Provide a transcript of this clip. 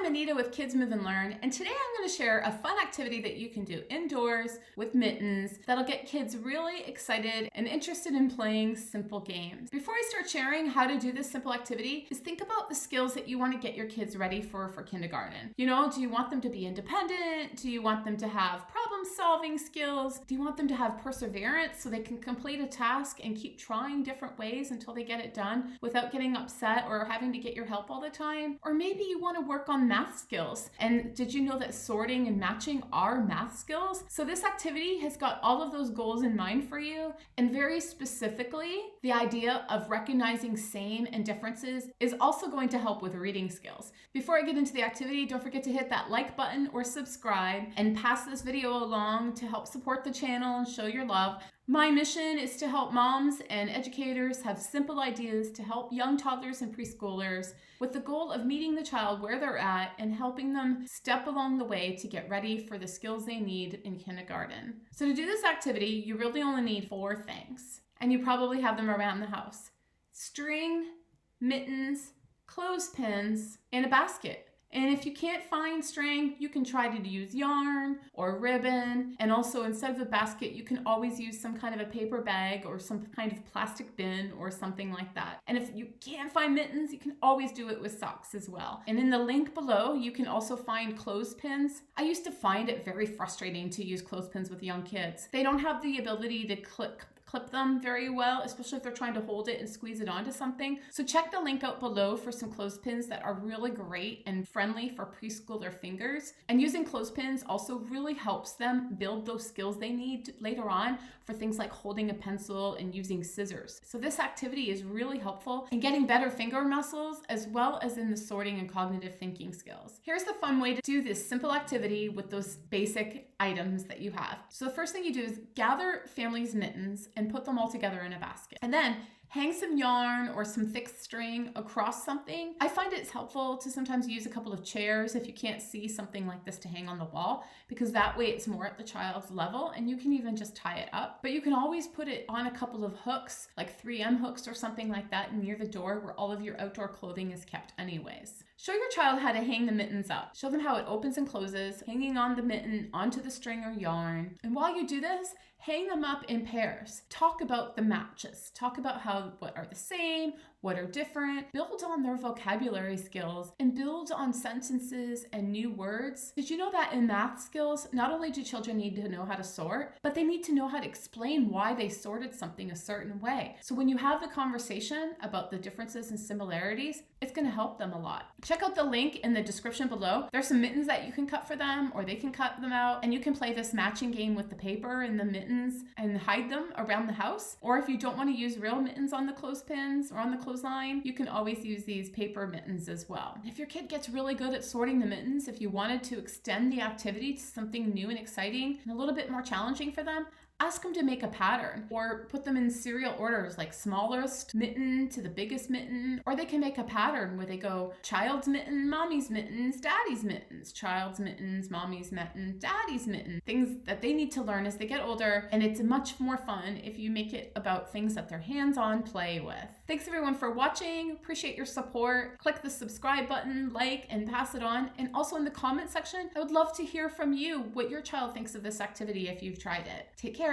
I'm Anita with Kids Move and Learn, and today I'm going to share a fun activity that you can do indoors with mittens that'll get kids really excited and interested in playing simple games. Before I start sharing how to do this simple activity, is think about the skills that you want to get your kids ready for kindergarten. You know, do you want them to be independent? Do you want them to have problem-solving skills? Do you want them to have perseverance so they can complete a task and keep trying different ways until they get it done without getting upset or having to get your help all the time? Or maybe you want to work on math skills. And did you know that sorting and matching are math skills? So this activity has got all of those goals in mind for you. And very specifically, the idea of recognizing same and differences is also going to help with reading skills. Before I get into the activity, don't forget to hit that like button or subscribe and pass this video along to help support the channel and show your love. My mission is to help moms and educators have simple ideas to help young toddlers and preschoolers with the goal of meeting the child where they're at and helping them step along the way to get ready for the skills they need in kindergarten. So to do this activity, you really only need 4 things, and you probably have them around the house: string, mittens, clothespins, and a basket. And if you can't find string, you can try to use yarn or ribbon. And also, instead of a basket, you can always use some kind of a paper bag or some kind of plastic bin or something like that. And if you can't find mittens, you can always do it with socks as well. And in the link below, you can also find clothespins. I used to find it very frustrating to use clothespins with young kids. They don't have the ability to clip them very well, especially if they're trying to hold it and squeeze it onto something. So check the link out below for some clothespins that are really great and friendly for preschooler fingers. And using clothespins also really helps them build those skills they need later on for things like holding a pencil and using scissors. So this activity is really helpful in getting better finger muscles as well as in the sorting and cognitive thinking skills. Here's the fun way to do this simple activity with those basic items that you have. So the first thing you do is gather family's mittens and put them all together in a basket. And then hang some yarn or some thick string across something. I find it's helpful to sometimes use a couple of chairs if you can't see something like this to hang on the wall, because that way it's more at the child's level and you can even just tie it up. But you can always put it on a couple of hooks, like 3M hooks or something like that, near the door where all of your outdoor clothing is kept anyways. Show your child how to hang the mittens up. Show them how it opens and closes, hanging on the mitten onto the string or yarn. And while you do this, hang them up in pairs. Talk about the matches. Talk about what are the same, what are different. Build on their vocabulary skills and build on sentences and new words. Did you know that in math skills, not only do children need to know how to sort, but they need to know how to explain why they sorted something a certain way. So when you have the conversation about the differences and similarities, it's going to help them a lot. Check out the link in the description below. There's some mittens that you can cut for them, or they can cut them out, and you can play this matching game with the paper and the mittens and hide them around the house. Or if you don't want to use real mittens on the clothespins or on the clothesline, you can always use these paper mittens as well. If your kid gets really good at sorting the mittens, if you wanted to extend the activity to something new and exciting and a little bit more challenging for them, ask them to make a pattern or put them in serial orders, like smallest mitten to the biggest mitten. Or they can make a pattern where they go child's mitten, mommy's mittens, daddy's mittens, child's mittens, mommy's mitten, daddy's mitten. Things that they need to learn as they get older. And it's much more fun if you make it about things that they're hands-on play with. Thanks everyone for watching. Appreciate your support. Click the subscribe button, like, and pass it on. And also in the comment section, I would love to hear from you what your child thinks of this activity if you've tried it. Take care.